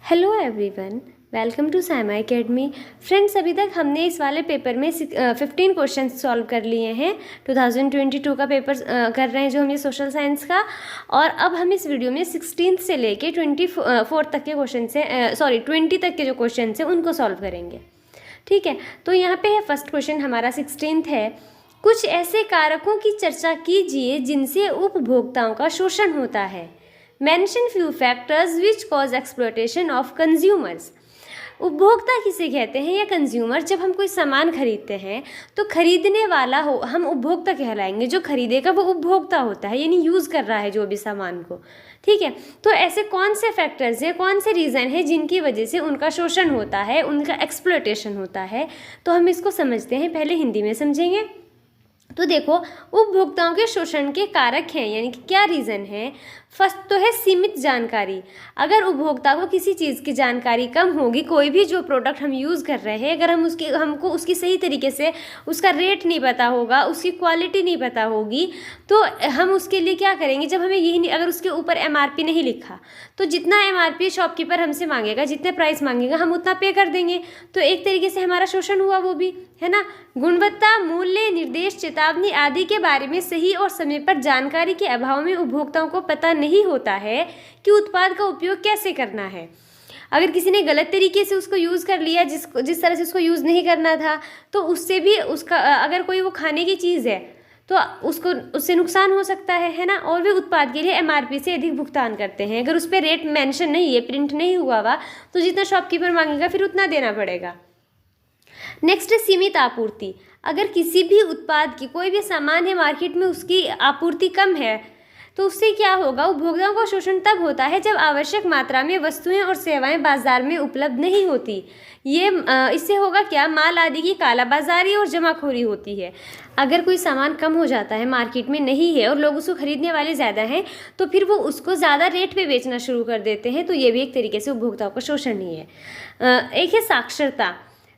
Hello everyone, welcome to Saima academy. Friends, अभी तक हमने इस वाले पेपर में 15 क्वेश्चन सॉल्व कर लिए हैं। 2022 का पेपर कर रहे हैं जो हम ये सोशल साइंस का। और अब हम इस वीडियो में 16 से लेके 24 तक के क्वेश्चन से 20 तक के जो क्वेश्चन हैं उनको सॉल्व करेंगे। ठीक है, तो यहाँ पे है फर्स्ट क्वेश्चन हमारा 16 है। कुछ ऐसे कारकों की चर्चा कीजिए जिनसे उपभोक्ताओं का शोषण होता है। Mention few factors which cause exploitation of consumers। उपभोक्ता किसे कहते हैं या कंज्यूमर? जब हम कोई सामान खरीदते हैं तो खरीदने वाला हो हम उपभोक्ता कहलाएंगे, जो खरीदेगा वो उपभोक्ता होता है, यानी यूज़ कर रहा है जो भी सामान को। ठीक है, तो ऐसे कौन से फैक्टर्स हैं, कौन से रीज़न है जिनकी वजह से उनका शोषण होता है, उनका एक्सप्लॉयटेशन होता है? तो हम इसको समझते हैं, पहले हिंदी में समझेंगे। तो देखो, उपभोक्ताओं के शोषण के कारक हैं, यानी कि क्या रीज़न है। फर्स्ट तो है सीमित जानकारी। अगर उपभोक्ता को किसी चीज़ की जानकारी कम होगी, कोई भी जो प्रोडक्ट हम यूज़ कर रहे हैं, अगर हमको उसकी सही तरीके से उसका रेट नहीं पता होगा, उसकी क्वालिटी नहीं पता होगी, तो हम उसके लिए क्या करेंगे? जब हमें यही नहीं, अगर उसके ऊपर MRP नहीं लिखा तो जितना MRP शॉपकीपर हमसे मांगेगा, जितने प्राइस मांगेगा, हम उतना पे कर देंगे। तो एक तरीके से हमारा शोषण हुआ, वो भी है ना। गुणवत्ता, मूल्य, निर्देश, चेतावनी आदि के बारे में सही और समय पर जानकारी के अभाव में उपभोक्ताओं को पता नहीं होता है कि उत्पाद का उपयोग कैसे करना है। अगर किसी ने गलत तरीके से उसको यूज़ कर लिया, जिस तरह से उसको यूज़ नहीं करना था, तो उससे भी उसका, अगर कोई वो खाने की चीज़ है तो उससे नुकसान हो सकता है ना। और वे उत्पाद के लिए MRP से अधिक भुगतान करते हैं। अगर उस पर रेट मेंशन नहीं है, प्रिंट नहीं हुआ हुआ, तो जितना शॉपकीपर मांगेगा फिर उतना देना पड़ेगा। नेक्स्ट है सीमित आपूर्ति। अगर किसी भी उत्पाद की, कोई भी सामान है मार्केट में, उसकी आपूर्ति कम है, तो उससे क्या होगा? उपभोक्ताओं का शोषण तब होता है जब आवश्यक मात्रा में वस्तुएं और सेवाएं बाजार में उपलब्ध नहीं होती। इससे होगा क्या? माल आदि की कालाबाजारी और जमाखोरी होती है। अगर कोई सामान कम हो जाता है, मार्केट में नहीं है और लोग उसको खरीदने वाले ज़्यादा हैं, तो फिर वो उसको ज़्यादा रेट पे बेचना शुरू कर देते हैं। तो ये भी एक तरीके से उपभोक्ताओं का शोषण ही है। एक है साक्षरता।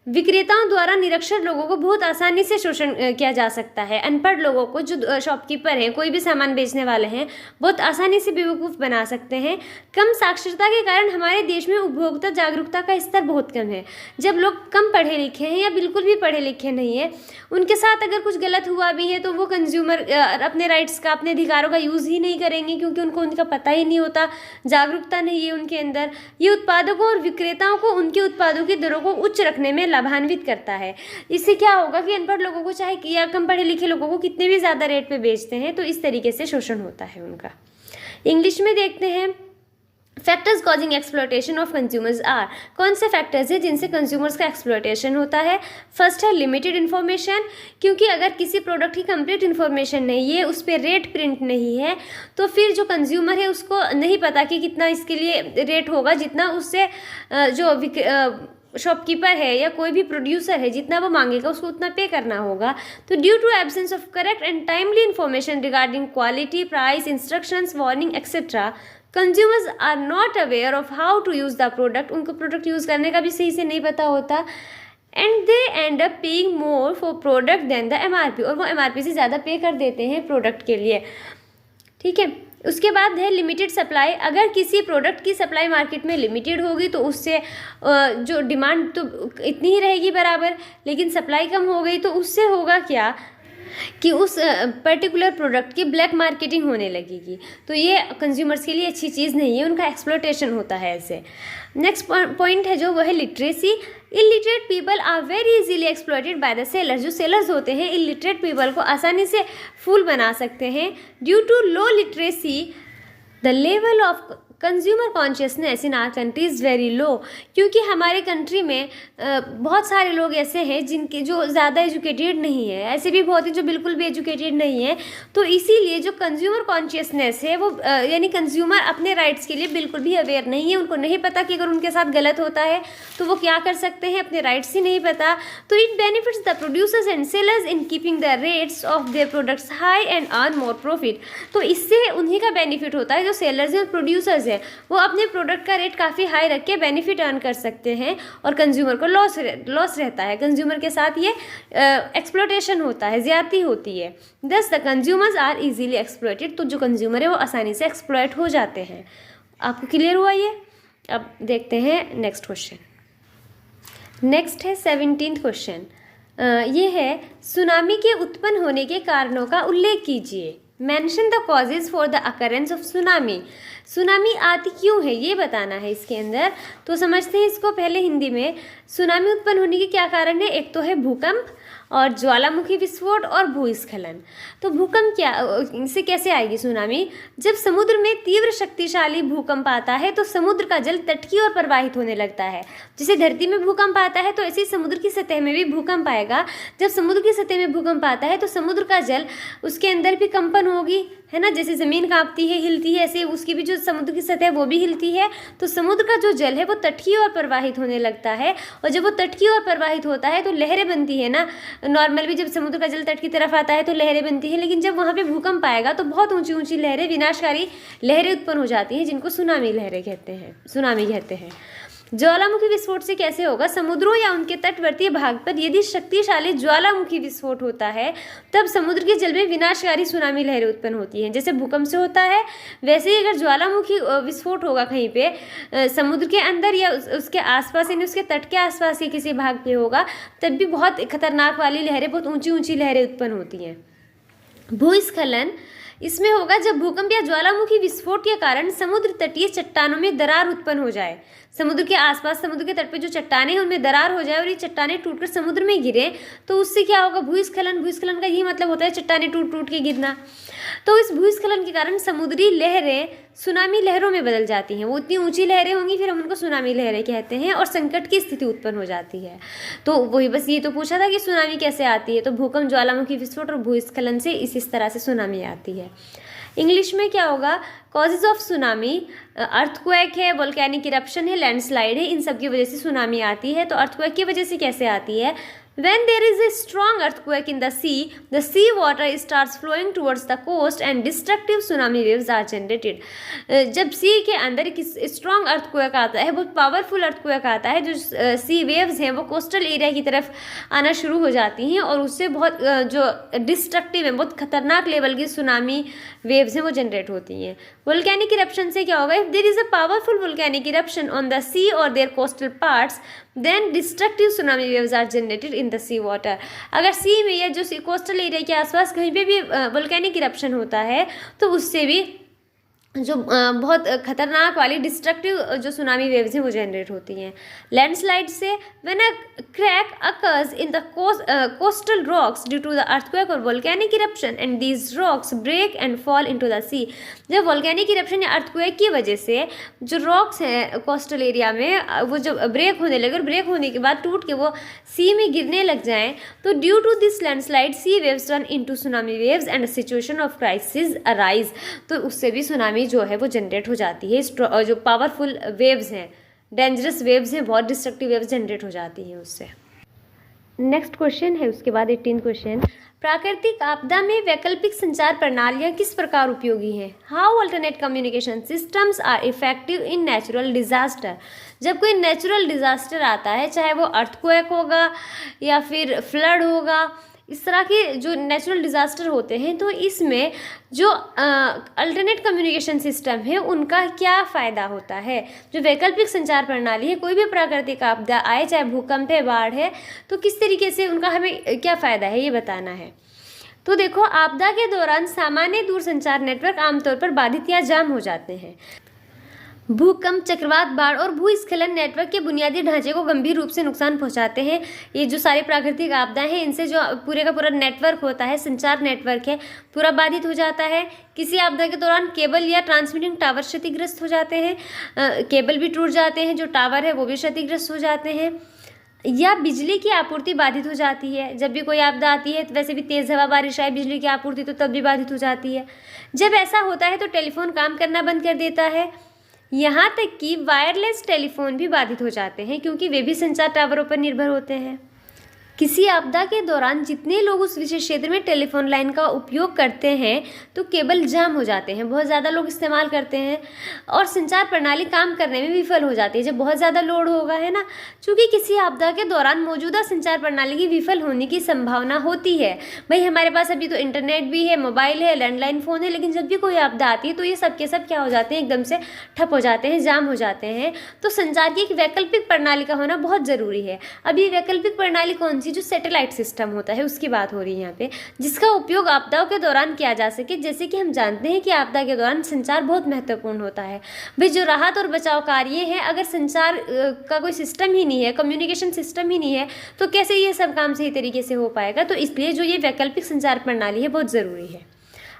विक्रेताओं द्वारा निरक्षर लोगों को बहुत आसानी से शोषण किया जा सकता है। अनपढ़ लोगों को, जो शॉपकीपर हैं, कोई भी सामान बेचने वाले हैं, बहुत आसानी से बेवकूफ़ बना सकते हैं। कम साक्षरता के कारण हमारे देश में उपभोक्ता जागरूकता का स्तर बहुत कम है। जब लोग कम पढ़े लिखे हैं या बिल्कुल भी पढ़े लिखे नहीं है, उनके साथ अगर कुछ गलत हुआ भी है तो वो कंज्यूमर अपने राइट्स का, अपने अधिकारों का यूज़ ही नहीं करेंगे, क्योंकि उनको उनका पता ही नहीं होता, जागरूकता नहीं है उनके अंदर। ये उत्पादकों और विक्रेताओं को उनके उत्पादों की दरों को उच्च रखने में लाभान्वित करता है। इससे क्या होगा कि अनपढ़ लोगों को, चाहे या कम पढ़े लिखे लोगों को, कितने भी ज़्यादा रेट पे बेचते हैं, तो इस तरीके से शोषण होता है उनका। इंग्लिश में देखते हैं, factors causing exploitation of consumers are. कौन से फैक्टर्स हैं जिनसे कंज्यूमर्स का एक्सप्लॉयटेशन होता है? फर्स्ट है लिमिटेड इन्फॉर्मेशन, क्योंकि अगर किसी प्रोडक्ट की कंप्लीट इन्फॉर्मेशन नहीं है, उस पर रेट प्रिंट नहीं है, तो फिर जो कंज्यूमर है उसको नहीं पता कि कितना इसके लिए रेट होगा, जितना उससे जो शॉपकीपर है या कोई भी प्रोड्यूसर है जितना वो मांगेगा उसको उतना पे करना होगा। तो due to absence of correct and timely information regarding quality, price, instructions, warning etcetera, consumers are not aware of how to use the product. उनको प्रोडक्ट यूज़ करने का भी सही से नहीं पता होता। And they end up paying more for product than the MRP। और वो MRP से ज़्यादा पे कर देते हैं प्रोडक्ट के लिए। ठीक है, उसके बाद है लिमिटेड सप्लाई। अगर किसी प्रोडक्ट की सप्लाई मार्केट में लिमिटेड होगी तो उससे जो डिमांड तो इतनी ही रहेगी बराबर, लेकिन सप्लाई कम हो गई तो उससे होगा क्या कि उस पर्टिकुलर प्रोडक्ट की ब्लैक मार्केटिंग होने लगेगी। तो ये कंज्यूमर्स के लिए अच्छी चीज़ नहीं है, उनका एक्सप्लॉयटेशन होता है ऐसे। नेक्स्ट पॉइंट है जो, वो है literacy. Illiterate people are very easily exploited by the sellers. जो सेलर्स होते हैं इलिटरेट पीपल को आसानी से फूल बना सकते हैं। Due to low literacy the level of consumer consciousness in our country is very low. क्योंकि हमारे कंट्री में बहुत सारे लोग ऐसे हैं जिनके, जो ज़्यादा एजुकेटेड नहीं है, ऐसे भी बहुत हैं जो बिल्कुल भी एजुकेटेड नहीं है। तो इसीलिए जो कंज्यूमर कॉन्शियसनेस है वो यानी कंज्यूमर अपने राइट्स के लिए बिल्कुल भी अवेयर नहीं है। उनको नहीं पता कि अगर उनके साथ गलत होता है तो वो क्या कर सकते हैं, अपने राइट्स ही नहीं पता। तो it benefits the producers and sellers in keeping the rates of their products high and earn more profit. तो इससे उन्हीं का बेनिफिट होता है, जो सेलर्स हैं और प्रोड्यूसर्स, वो अपने प्रोडक्ट का रेट काफ़ी हाई रख के बेनिफिट अर्न कर सकते हैं और कंज्यूमर को लॉस रहता है। कंज्यूमर के साथ ये एक्सप्लॉयटेशन होता है, ज़्यादती होती है। Thus the consumers are easily exploited. तो जो कंज्यूमर है वो आसानी से एक्सप्लॉयट हो जाते हैं। आपको क्लियर हुआ ये? अब देखते हैं नेक्स्ट क्वेश्चन। नेक्स्ट है 17th क्वेश्चन। ये है, सुनामी के उत्पन्न होने के कारणों का उल्लेख कीजिए। Mention the causes for the occurrence of tsunami. Tsunami आती क्यों है ये बताना है इसके अंदर। तो समझते हैं इसको पहले हिंदी में। सुनामी उत्पन्न होने के क्या कारण है? एक तो है भूकंप और ज्वालामुखी विस्फोट और भूस्खलन। तो भूकंप क्या, इनसे कैसे आएगी सुनामी? जब समुद्र में तीव्र शक्तिशाली भूकंप आता है तो समुद्र का जल तट की ओर प्रवाहित होने लगता है। जैसे धरती में भूकंप आता है तो ऐसे ही समुद्र की सतह में भी भूकंप आएगा। जब समुद्र की सतह में भूकंप आता है तो समुद्र का जल, उसके अंदर भी कंपन होगी, है ना। जैसे ज़मीन कांपती है, हिलती है, ऐसे उसकी भी जो समुद्र की सतह है वो भी हिलती है। तो समुद्र का जो जल है वो तट की ओर प्रवाहित होने लगता है, और जब वो तट की ओर प्रवाहित होता है तो लहरें बनती है ना। नॉर्मल भी जब समुद्र का जल तट की तरफ आता है तो लहरें बनती है, लेकिन जब वहाँ पे भूकंप आएगा तो बहुत ऊंची ऊंची लहरें, विनाशकारी लहरें उत्पन्न हो जाती हैं, जिनको सुनामी लहरें कहते हैं, सुनामी कहते हैं। ज्वालामुखी विस्फोट से कैसे होगा? समुद्रों या उनके तटवर्ती भाग पर यदि शक्तिशाली ज्वालामुखी विस्फोट होता है तब समुद्र के जल में विनाशकारी सुनामी लहरें उत्पन्न होती हैं। जैसे भूकंप से होता है वैसे ही अगर ज्वालामुखी विस्फोट होगा कहीं पे समुद्र के अंदर या उसके आसपास, यानी उसके तट के आसपास के किसी भाग पे होगा, तब भी बहुत खतरनाक वाली लहरें, बहुत ऊंची ऊंची लहरें उत्पन्न होती हैं। भूस्खलन इसमें होगा जब भूकंप या ज्वालामुखी विस्फोट के कारण समुद्र तटीय चट्टानों में दरार उत्पन्न हो जाए। समुद्र के आसपास, समुद्र के तट पे जो चट्टानें हैं उनमें दरार हो जाए और ये चट्टानें टूटकर समुद्र में गिरे, तो उससे क्या होगा? भूस्खलन। भूस्खलन का यही मतलब होता है चट्टानें टूट टूट के गिरना। तो इस भूस्खलन के कारण समुद्री लहरें सुनामी लहरों में बदल जाती हैं। वो इतनी ऊंची लहरें होंगी, फिर हम उनको सुनामी लहरें कहते हैं, और संकट की स्थिति उत्पन्न हो जाती है। तो वही बस ये तो पूछा था कि सुनामी कैसे आती है, तो भूकंप, ज्वालामुखी विस्फोट और भूस्खलन से इस तरह से सुनामी आती है। इंग्लिश में क्या होगा? कॉजेज ऑफ सुनामी, अर्थक्वेक है, वोल्केनिक इरप्शन है, लैंडस्लाइड है, इन सब की वजह से सुनामी आती है। तो अर्थक्वेक की वजह से कैसे आती है? When there is a strong earthquake in the sea water starts flowing towards the coast and destructive tsunami waves are generated. जब सी के अंदर एक स्ट्रॉन्ग अर्थक्वेक आता है, बहुत पावरफुल अर्थक्वेक आता है, जो सी वेव्स हैं वो कोस्टल एरिया की तरफ आना शुरू हो जाती हैं, और उससे बहुत जो डिस्ट्रक्टिव है, बहुत खतरनाक लेवल की सुनामी वेव्स हैं वो जनरेट होती हैं। वोल्केनिक इरप्शन से क्या होगा? If there is a powerful volcanic eruption on the sea और their coastal parts then destructive tsunami waves are generated in the sea water. अगर सी में या जो कोस्टल एरिया के आसपास कहीं पे भी वोल्केनिक इरप्शन होता है तो उससे भी जो बहुत खतरनाक वाली डिस्ट्रक्टिव जो सुनामी वेव्स हैं वो जनरेट होती हैं। लैंडस्लाइड से when a crack occurs in the coastal rocks due to the earthquake और volcanic eruption and these rocks break and fall into the sea. जब वोल्केनिक इरप्शन या अर्थक्वेक की वजह से जो रॉक्स हैं कोस्टल एरिया में वो जब ब्रेक होने लगे और ब्रेक होने के बाद टूट के वो सी में गिरने लग जाएं, तो due to this landslide sea waves turn into tsunami waves and situation of crisis arise. तो उससे भी सुनामी जो है वो जनरेट हो जाती है। जो पावरफुल वेव्स हैं, डेंजरस वेव्स हैं, बहुत डिस्ट्रक्टिव वेव्स जनरेट हो जाती हैं उससे। नेक्स्ट क्वेश्चन है उसके बाद 18th क्वेश्चन। प्राकृतिक आपदा में वैकल्पिक संचार प्रणालियां किस प्रकार उपयोगी हैं? How alternate communication systems are effective in natural disaster. जब कोई नेचुरल डिजास्टर आता है, चाहे वो अर्थक्वेक होगा या फिर फ्लड होगा, इस तरह के जो नेचुरल डिज़ास्टर होते हैं, तो इसमें जो अल्टरनेट कम्युनिकेशन सिस्टम है उनका क्या फ़ायदा होता है? जो वैकल्पिक संचार प्रणाली है, कोई भी प्राकृतिक आपदा आए, चाहे भूकंप है, बाढ़ है, तो किस तरीके से उनका हमें क्या फ़ायदा है ये बताना है। तो देखो, आपदा के दौरान सामान्य दूरसंचार नेटवर्क आमतौर पर बाधित या जाम हो जाते हैं। भूकंप, चक्रवात, बाढ़ और भूस्खलन नेटवर्क के बुनियादी ढांचे को गंभीर रूप से नुकसान पहुंचाते हैं। ये जो सारी प्राकृतिक आपदाएं हैं, इनसे जो पूरे का पूरा नेटवर्क होता है, संचार नेटवर्क है, पूरा बाधित हो जाता है। किसी आपदा के दौरान केबल या ट्रांसमिटिंग टावर क्षतिग्रस्त हो जाते हैं, केबल भी टूट जाते हैं, जो टावर है वो भी क्षतिग्रस्त हो जाते हैं, या बिजली की आपूर्ति बाधित हो जाती है। जब भी कोई आपदा आती है, तो वैसे भी तेज़ हवा, बारिश आए, बिजली की आपूर्ति तो तब भी बाधित हो जाती है। जब ऐसा होता है तो टेलीफोन काम करना बंद कर देता है। यहाँ तक कि वायरलेस टेलीफोन भी बाधित हो जाते हैं, क्योंकि वे भी संचार टावरों पर निर्भर होते हैं। किसी आपदा के दौरान जितने लोग उस विशेष क्षेत्र में टेलीफोन लाइन का उपयोग करते हैं तो केबल जाम हो जाते हैं, बहुत ज़्यादा लोग इस्तेमाल करते हैं और संचार प्रणाली काम करने में विफल हो जाती है जब बहुत ज़्यादा लोड होगा, है ना। चूँकि किसी आपदा के दौरान मौजूदा संचार प्रणाली की विफल होने की संभावना होती है। भाई हमारे पास अभी तो इंटरनेट भी है, मोबाइल है, लैंडलाइन फ़ोन है, लेकिन जब भी कोई आपदा आती है तो ये सब के सब क्या हो जाते हैं, एकदम से ठप हो जाते हैं, जाम हो जाते हैं। तो संचार की एक वैकल्पिक प्रणाली का होना बहुत ज़रूरी है। अब ये वैकल्पिक प्रणाली कौन सी, जो सैटेलाइट सिस्टम होता है उसकी बात हो रही है यहाँ पे, जिसका उपयोग आपदाओं के दौरान किया जा सके। जैसे कि हम जानते हैं कि आपदा के दौरान संचार बहुत महत्वपूर्ण होता है। भाई जो राहत और बचाव कार्य है, अगर संचार का कोई सिस्टम ही नहीं है, कम्युनिकेशन सिस्टम ही नहीं है, तो कैसे ये सब काम सही तरीके से हो पाएगा। तो इसलिए जो ये वैकल्पिक संचार प्रणाली है बहुत ज़रूरी है।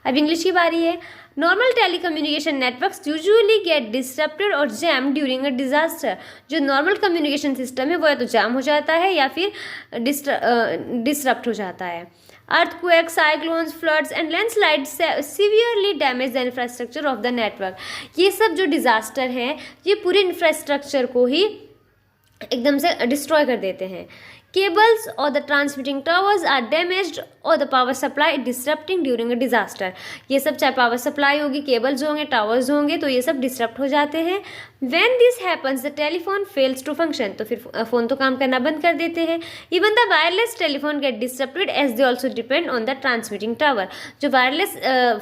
अब इंग्लिश की बारी है। Normal telecommunication networks usually get disrupted और जैम ड्यूरिंग अ डिजास्टर। जो नॉर्मल कम्युनिकेशन सिस्टम है वो या तो जाम हो जाता है या फिर डिस्टर्प्ट हो जाता है। Earthquake, cyclones, floods and landslide severely damage the infrastructure of the network. ये सब जो डिजास्टर हैं ये पूरे इंफ्रास्ट्रक्चर को ही एकदम से डिस्ट्रॉय कर देते हैं। Cables or the transmitting towers are damaged or the power supply disrupting during a disaster। ये सब चाहे पावर सप्लाई होगी, केबल्स होंगे, टावर्स होंगे, तो ये सब डिस्टर्ब हो जाते हैं। When this happens the telephone fails to function। तो फिर फ़ोन तो काम करना बंद कर देते हैं। Even the wireless telephone get disrupted as they also depend on the transmitting tower। जो वायरलेस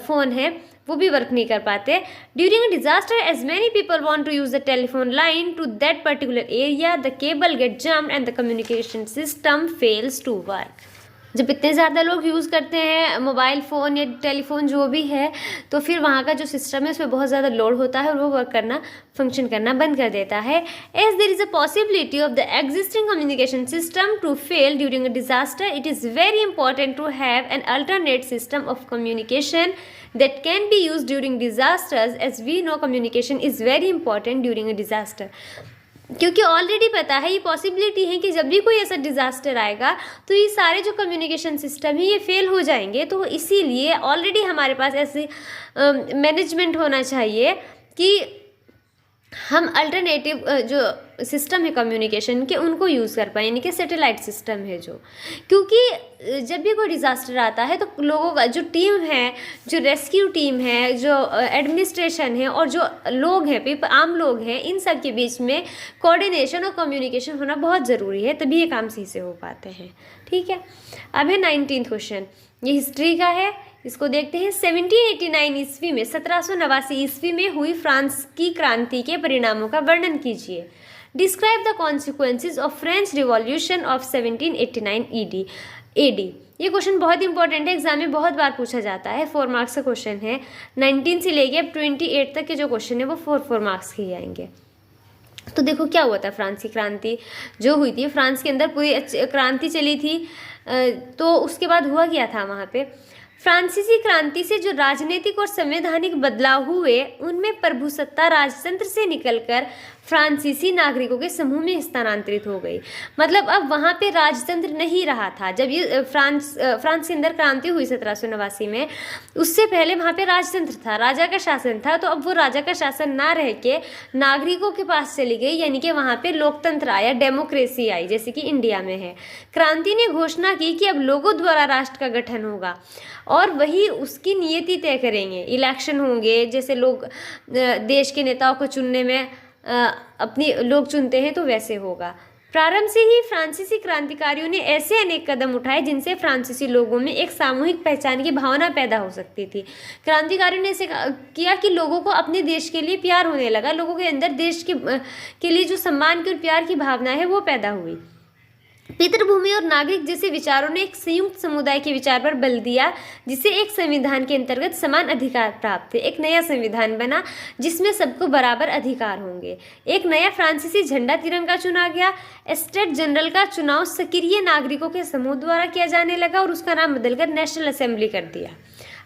फ़ोन है वो भी वर्क नहीं कर पाते। During a disaster as many people want to use the telephone line to that particular area, the cable get jammed and the communication system fails to work. जब इतने ज़्यादा लोग यूज़ करते हैं मोबाइल फ़ोन या टेलीफोन जो भी है, तो फिर वहाँ का जो सिस्टम है उसमें बहुत ज़्यादा लोड होता है और वो वर्क करना, फंक्शन करना बंद कर देता है। As there is a possibility of the existing communication system to fail during a disaster, it is very important to have an alternate system of communication that can be used during disasters। as we know communication is very important during a disaster। क्योंकि already पता है, ये possibility है कि जब भी कोई ऐसा डिज़ास्टर आएगा तो ये सारे जो कम्युनिकेशन सिस्टम है ये फेल हो जाएंगे। तो इसीलिए ऑलरेडी हमारे पास ऐसे मैनेजमेंट होना चाहिए कि हम अल्टरनेटिव जो सिस्टम है कम्युनिकेशन के उनको यूज़ कर पाएँ, यानी कि सैटेलाइट सिस्टम है जो। क्योंकि जब भी कोई डिज़ास्टर आता है तो लोगों का जो टीम है, जो रेस्क्यू टीम है, जो एडमिनिस्ट्रेशन है और जो लोग हैं, आम लोग हैं, इन सब के बीच में कोऑर्डिनेशन और कम्युनिकेशन होना बहुत ज़रूरी है, तभी ये काम सही से हो पाते हैं। ठीक है, अब है 19th क्वेश्चन, ये हिस्ट्री का है, इसको देखते हैं। 1789 ईस्वी में 1789 ईस्वी में हुई फ्रांस की क्रांति के परिणामों का वर्णन कीजिए। Describe the consequences of French revolution of 1789 AD। ये क्वेश्चन बहुत इंपॉर्टेंट है, एग्जाम में बहुत बार पूछा जाता है, 4 मार्क्स का क्वेश्चन है। 19 से लेके अब 28 तक के जो क्वेश्चन है वो 4 मार्क्स के ही आएंगे। तो देखो क्या हुआ था, फ्रांस की क्रांति जो हुई थी, फ्रांस के अंदर पूरी क्रांति चली थी। तो उसके बाद हुआ क्या था वहाँ पे, फ्रांसीसी क्रांति से जो राजनीतिक और संवैधानिक बदलाव हुए उनमें प्रभुसत्ता राजतंत्र से निकलकर फ्रांसीसी नागरिकों के समूह में स्थानांतरित हो गई। मतलब अब वहाँ पे राजतंत्र नहीं रहा था। जब ये फ्रांस के अंदर क्रांति हुई 1789 में, उससे पहले वहाँ पे राजतंत्र था, राजा का शासन था। तो अब वो राजा का शासन ना रह के नागरिकों के पास चली गई, यानी कि वहाँ पे लोकतंत्र आया, डेमोक्रेसी आई, जैसे कि इंडिया में है। क्रांति ने घोषणा की कि अब लोगों द्वारा राष्ट्र का गठन होगा और वही उसकी नियति तय करेंगे। इलेक्शन होंगे, जैसे लोग देश के नेताओं को चुनने में अपनी लोग चुनते हैं, तो वैसे होगा। प्रारंभ से ही फ्रांसीसी क्रांतिकारियों ने ऐसे अनेक कदम उठाए जिनसे फ्रांसीसी लोगों में एक सामूहिक पहचान की भावना पैदा हो सकती थी। क्रांतिकारियों ने ऐसे किया कि लोगों को अपने देश के लिए प्यार होने लगा, लोगों के अंदर देश के लिए जो सम्मान की और प्यार की भावना है वो पैदा हुई। पितृभूमि और नागरिक जैसे विचारों ने एक संयुक्त समुदाय के विचार पर बल दिया, जिसे एक संविधान के अंतर्गत समान अधिकार प्राप्त थे। एक नया संविधान बना जिसमें सबको बराबर अधिकार होंगे। एक नया फ्रांसीसी झंडा तिरंगा चुना गया। स्टेट जनरल का चुनाव सक्रिय नागरिकों के समूह द्वारा किया जाने लगा और उसका नाम बदलकर नेशनल असेंबली कर दिया।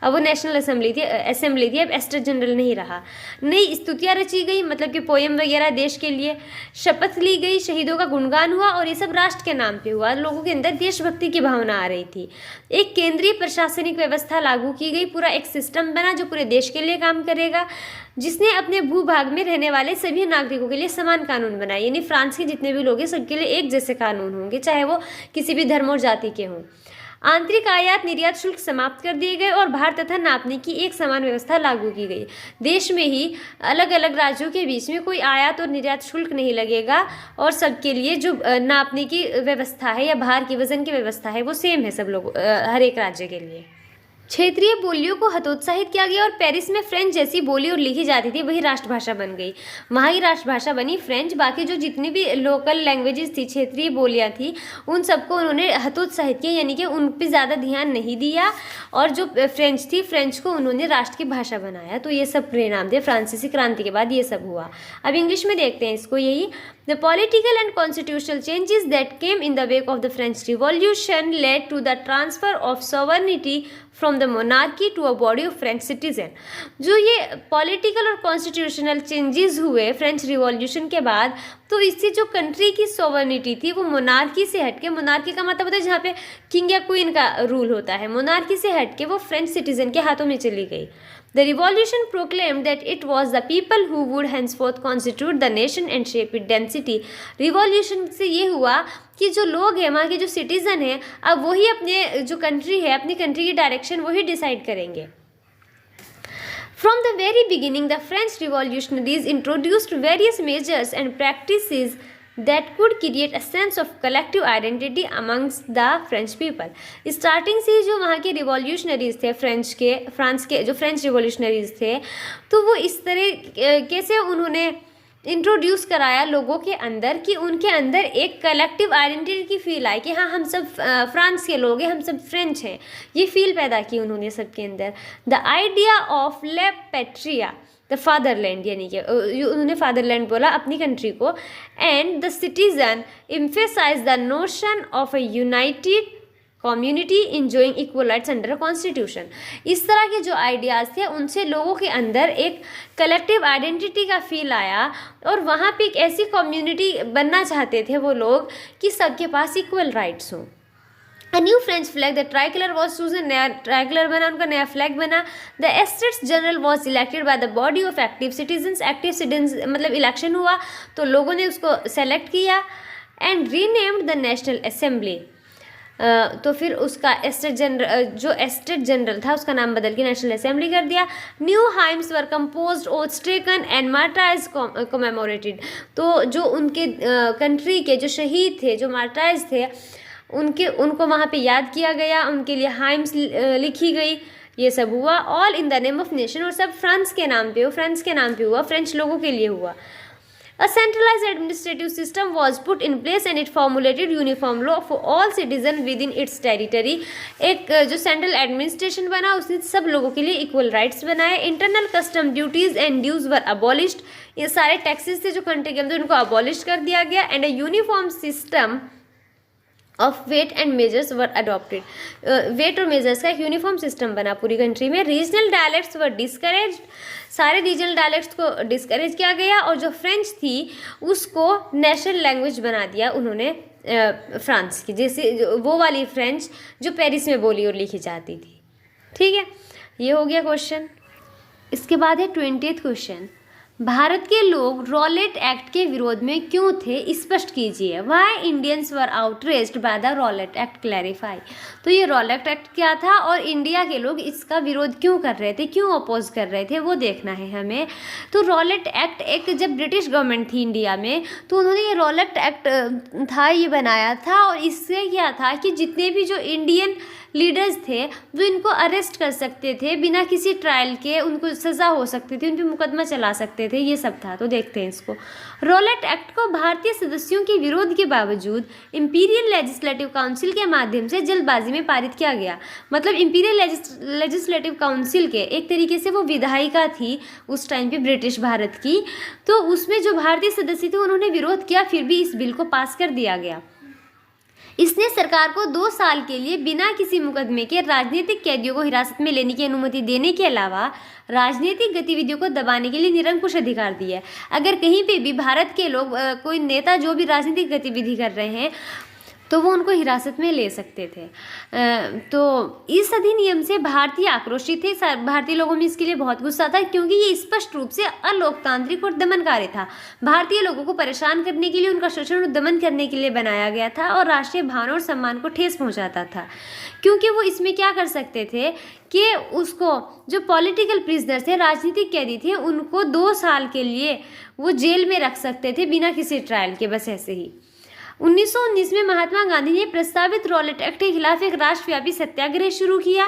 अब वो नेशनल असेंबली थी, अब एस्टेट जनरल नहीं रहा। नई स्तुतियाँ रची गई, मतलब कि पोएम वगैरह देश के लिए, शपथ ली गई, शहीदों का गुणगान हुआ और ये सब राष्ट्र के नाम पे हुआ। लोगों के अंदर देशभक्ति की भावना आ रही थी। एक केंद्रीय प्रशासनिक व्यवस्था लागू की गई, पूरा एक सिस्टम बना जो पूरे देश के लिए काम करेगा, जिसने अपने भूभाग में रहने वाले सभी नागरिकों के लिए समान कानून बनाए। यानी फ्रांस के जितने भी लोग हैं सबके लिए एक जैसे कानून होंगे, चाहे वो किसी भी धर्म और जाति के हों। आंतरिक आयात निर्यात शुल्क समाप्त कर दिए गए और भार तथा नापने की एक समान व्यवस्था लागू की गई। देश में ही अलग अलग राज्यों के बीच में कोई आयात और निर्यात शुल्क नहीं लगेगा और सबके लिए जो नापने की व्यवस्था है या भार की वजन की व्यवस्था है वो सेम है सब लोग, हर एक राज्य के लिए। क्षेत्रीय बोलियों को हतोत्साहित किया गया और पेरिस में फ्रेंच जैसी बोली और लिखी जाती थी वही राष्ट्रभाषा बन गई। वहाँ की राष्ट्रभाषा बनी फ्रेंच। बाकी जो जितनी भी लोकल लैंग्वेजेस थी, क्षेत्रीय बोलियाँ थी, उन सबको उन्होंने हतोत्साहित किया, यानी कि उन पर ज़्यादा ध्यान नहीं दिया और जो फ्रेंच थी, फ्रेंच को उन्होंने राष्ट्र की भाषा बनाया। तो ये सब परिणाम थे, फ्रांसीसी क्रांति के बाद ये सब हुआ। अब इंग्लिश में देखते हैं इसको। यही The political and constitutional changes that came in the wake of the French Revolution led to the transfer of sovereignty from the monarchy to a body of French citizen। जो ये पॉलिटिकल और constitutional changes हुए French revolution के बाद, तो इससे जो country की सोवर्निटी थी वो मोनार्की से हटके, मोनार्की का मतलब होता है जहाँ पे किंग या क्वीन का रूल होता है, मोनार्की से हटके वो फ्रेंच सिटीजन के हाथों में चली गई। The revolution proclaimed that it was the people who would henceforth constitute the nation and shape its density। Revolution से ये हुआ कि जो लोग हैं, वहाँ के जो सिटीज़न हैं, अब वही अपने जो कंट्री है, अपनी कंट्री की डायरेक्शन वही डिसाइड करेंगे। From the very beginning, the French revolutionaries introduced various measures and practices that could create a sense of collective identity amongst the French people। Starting से ही जो वहाँ के रिवॉल्यूशनरीज थे, फ्रांस के जो फ्रेंच रिवॉल्यूशनरीज थे, तो वो इस तरह कैसे उन्होंने इंट्रोड्यूस कराया लोगों के अंदर कि उनके अंदर एक कलेक्टिव आइडेंटिटी की फील आई कि हाँ हम सब फ्रांस के लोग हैं, हम सब फ्रेंच हैं। ये फील पैदा की उन्होंने सबके अंदर। द आइडिया ऑफ ले पैट्रिया, द फादरलैंड, यानी कि उन्होंने फादरलैंड बोला अपनी कंट्री को, and the citizen emphasize the notion of a united community enjoying equal rights under constitution. इस तरह के जो आइडियाज़ थे उनसे लोगों के अंदर एक कलेक्टिव आइडेंटिटी का फील आया और वहाँ पे एक ऐसी कम्युनिटी बनना चाहते थे वो लोग कि सबके पास इक्वल राइट्स हों। A new French flag, the tricolor was chosen, नया ट्राइकलर बना, उनका नया फ्लैग बना। The Estates General was elected by the body of active citizens। Active citizen मतलब इलेक्शन हुआ तो लोगों ने उसको सेलेक्ट किया। And renamed the national assembly, तो फिर उसका एस्टेट जनरल था उसका नाम बदल के नेशनल असेंबली कर दिया। New hymns were composed, oaths taken and martyrs commemorated. तो जो उनके कंट्री के जो शहीद थे, जो मार्टाइज थे, उनको वहाँ पे याद किया गया, उनके लिए हाइम्स लिखी गई। ये सब हुआ all in the name of nation, और सब फ्रांस के नाम पे हुआ, फ्रेंच लोगों के लिए हुआ। A centralized administrative system was put in place and it formulated uniform law for all citizens within its territory। एक जो सेंट्रल एडमिनिस्ट्रेशन बना उसने सब लोगों के लिए इक्वल राइट्स बनाए। Internal custom duties and dues were abolished, ये सारे टैक्सेस थे जो कंट्री के अंदर उनको अबॉलिश कर दिया गया। And a uniform system of weight and measures were adopted, weight और मेजर्स का एक यूनिफॉर्म सिस्टम बना पूरी कंट्री में। रीजनल डायलेक्ट्स वर डिस्करेज, सारे रीजनल डायलेक्ट्स को डिस्करेज किया गया और जो फ्रेंच थी उसको नेशनल लैंग्वेज बना दिया उन्होंने फ्रांस की, जैसे वो वाली फ्रेंच जो पेरिस में बोली और लिखी जाती थी। ठीक है, ये हो गया क्वेश्चन। इसके बाद है 20th क्वेश्चन, भारत के लोग रॉलेट एक्ट के विरोध में क्यों थे, स्पष्ट कीजिए। Why Indians were outraged by the Rowlatt act, clarify. तो ये रॉलेट एक्ट क्या था और इंडिया के लोग इसका विरोध क्यों कर रहे थे, क्यों अपोज कर रहे थे, वो देखना है हमें। तो रॉलेट एक्ट एक, जब ब्रिटिश गवर्नमेंट थी इंडिया में तो उन्होंने ये रॉलेट एक्ट था ये बनाया था, और इससे क्या था कि जितने भी जो इंडियन लीडर्स थे जो इनको अरेस्ट कर सकते थे बिना किसी ट्रायल के, उनको सज़ा हो सकती थी, उन पर मुकदमा चला सकते थे, ये सब था। तो देखते हैं इसको। रॉलेट एक्ट को भारतीय सदस्यों के विरोध के बावजूद इंपीरियल लेजिस्लेटिव काउंसिल के माध्यम से जल्दबाजी में पारित किया गया। मतलब इंपीरियल लेजिस्लेटिव काउंसिल के एक तरीके से वो विधायिका थी उस टाइम पे ब्रिटिश भारत की, तो उसमें जो भारतीय सदस्य थे उन्होंने विरोध किया, फिर भी इस बिल को पास कर दिया गया। इसने सरकार को 2 साल के लिए बिना किसी मुकदमे के राजनीतिक कैदियों को हिरासत में लेने की अनुमति देने के अलावा राजनीतिक गतिविधियों को दबाने के लिए निरंकुश अधिकार दिया है। अगर कहीं पे भी भारत के लोग कोई नेता जो भी राजनीतिक गतिविधि कर रहे हैं तो वो उनको हिरासत में ले सकते थे। तो इस अधिनियम से भारतीय आक्रोशित थे। भारतीय लोगों में इसके लिए बहुत गुस्सा था क्योंकि ये स्पष्ट रूप से अलोकतांत्रिक और दमनकारी था। भारतीय लोगों को परेशान करने के लिए, उनका शोषण और दमन करने के लिए बनाया गया था और राष्ट्रीय भावना और सम्मान को ठेस पहुंचाता था। क्योंकि वो इसमें क्या कर सकते थे कि उसको जो पॉलिटिकल प्रिजनर थे, राजनीतिक कैदी थे, उनको 2 साल के लिए वो जेल में रख सकते थे बिना किसी ट्रायल के, बस ऐसे ही। 1919 में महात्मा गांधी ने प्रस्तावित रॉलेट एक्ट के खिलाफ एक राष्ट्रव्यापी सत्याग्रह शुरू किया।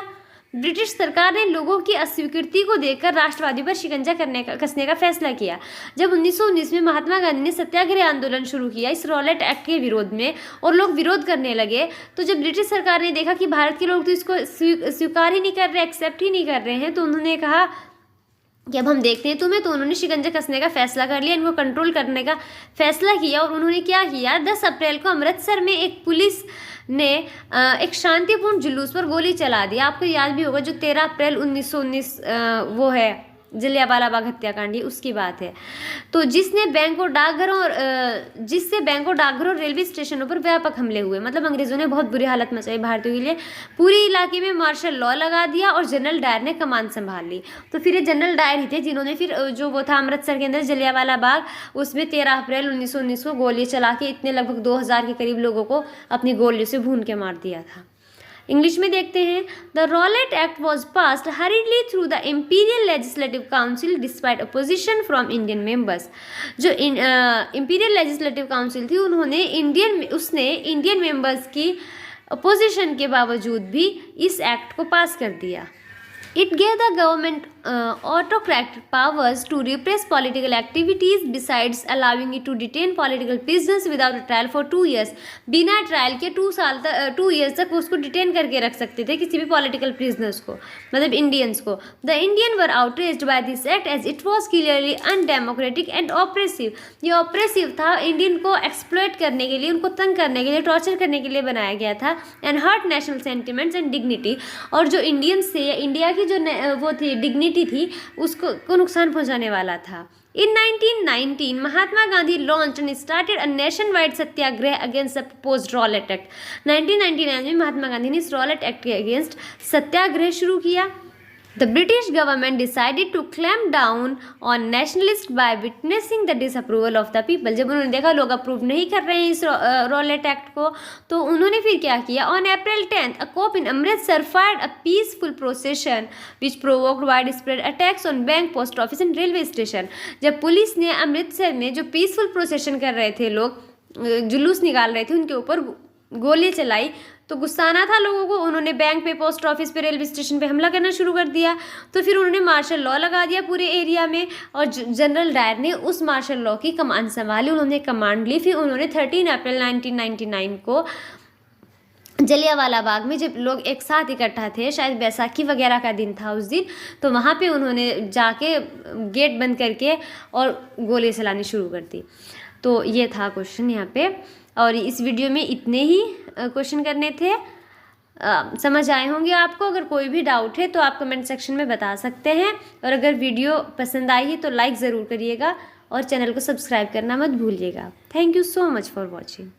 ब्रिटिश सरकार ने लोगों की अस्वीकृति को देखकर राष्ट्रवादियों पर शिकंजा कसने का फैसला किया। जब 1919 में महात्मा गांधी ने सत्याग्रह आंदोलन शुरू किया इस रॉलेट एक्ट के विरोध में और लोग विरोध करने लगे, तो जब ब्रिटिश सरकार ने देखा कि भारत के लोग तो इसको स्वीकार ही नहीं कर रहे, एक्सेप्ट ही नहीं कर रहे हैं, तो उन्होंने कहा कि अब हम देखते हैं तुम्हें। तो उन्होंने शिकंजा कसने का फैसला कर लिया, इनको कंट्रोल करने का फैसला किया। और उन्होंने क्या किया, 10 अप्रैल को अमृतसर में एक पुलिस ने एक शांतिपूर्ण जुलूस पर गोली चला दी। आपको याद भी होगा जो 13 अप्रैल 1919 वो है जलियांवाला बाग हत्याकांड, उसकी बात है। तो जिससे बैंक और डाकघरों और रेलवे स्टेशनों पर व्यापक हमले हुए। मतलब अंग्रेजों ने बहुत बुरी हालत मचाई भारतीयों के लिए। पूरे इलाके में मार्शल लॉ लगा दिया और जनरल डायर ने कमान संभाल ली। तो फिर ये जनरल डायर ही थे जिन्होंने फिर जो वो था अमृतसर के अंदर जलियांवाला बाग, उसमें 13 अप्रैल 1919 को गोली चला के इतने लगभग 2000 के करीब लोगों को अपनी गोलियों से भून के मार दिया था। इंग्लिश में देखते हैं। The Rowlatt act was passed हरीडली through the imperial legislative council despite opposition from Indian members. जो इम्पीरियल लेजिस्लेटिव काउंसिल थी उसने इंडियन मेंबर्स की अपोजिशन के बावजूद भी इस एक्ट को पास कर दिया। It gave the government autocratic powers to repress political activities besides allowing it to detain political prisoners without a trial for 2 years. बिना ट्रायल के 2 years तक उसको डिटेन करके रख सकते थे किसी भी पॉलिटिकल प्रिजनर्स को, मतलब इंडियंस को। The Indian were outraged by this act as it was clearly undemocratic and oppressive. ये ऑप्रेसिव था, इंडियन को एक्सप्लॉइट करने के लिए, उनको तंग करने के लिए, टॉर्चर करने के लिए बनाया गया था। And hurt national sentiments and dignity, और जो इंडियंस थे, इंडिया की जो वो थी डिग्निटी थी, उसको नुकसान पहुंचाने वाला था। In 1919, Mahatma Gandhi launched and started a nationwide Satyagraha against the proposed Rowlatt Act. 1999 में महात्मा गांधी ने इस रॉलेट एक्ट के अगेंस्ट सत्याग्रह शुरू किया। The British government decided to clamp down on nationalists by witnessing the disapproval of the people. जब उन्होंने देखा लोग अप्रूव नहीं कर रहे हैं इस रॉलेट एक्ट को, तो उन्होंने फिर क्या किया। On April 10th, a cop in Amritsar fired a peaceful procession which provoked widespread attacks on bank, post office and railway station. जब पुलिस ने अमृतसर में जो पीसफुल प्रोसेशन कर रहे थे, लोग जुलूस निकाल रहे थे, उनके ऊपर गोली चलाई, तो गुस्सा आना था लोगों को। उन्होंने बैंक पे, पोस्ट ऑफिस पे, रेलवे स्टेशन पे हमला करना शुरू कर दिया। तो फिर उन्होंने मार्शल लॉ लगा दिया पूरे एरिया में, और जनरल डायर ने उस मार्शल लॉ की कमान संभाली, उन्होंने कमांड ली। फिर उन्होंने 13 अप्रैल 1999 को जलियांवाला बाग में जब लोग एक साथ इकट्ठा थे, शायद बैसाखी वगैरह का दिन था उस दिन, तो वहाँ पे उन्होंने जाके गेट बंद करके और गोली चलानी शुरू कर दी। तो ये था क्वेश्चन यहाँ पे, और इस वीडियो में इतने ही क्वेश्चन करने थे। समझ आए होंगे आपको। अगर कोई भी डाउट है तो आप कमेंट सेक्शन में बता सकते हैं, और अगर वीडियो पसंद आई है तो लाइक ज़रूर करिएगा और चैनल को सब्सक्राइब करना मत भूलिएगा। Thank you so much for watching.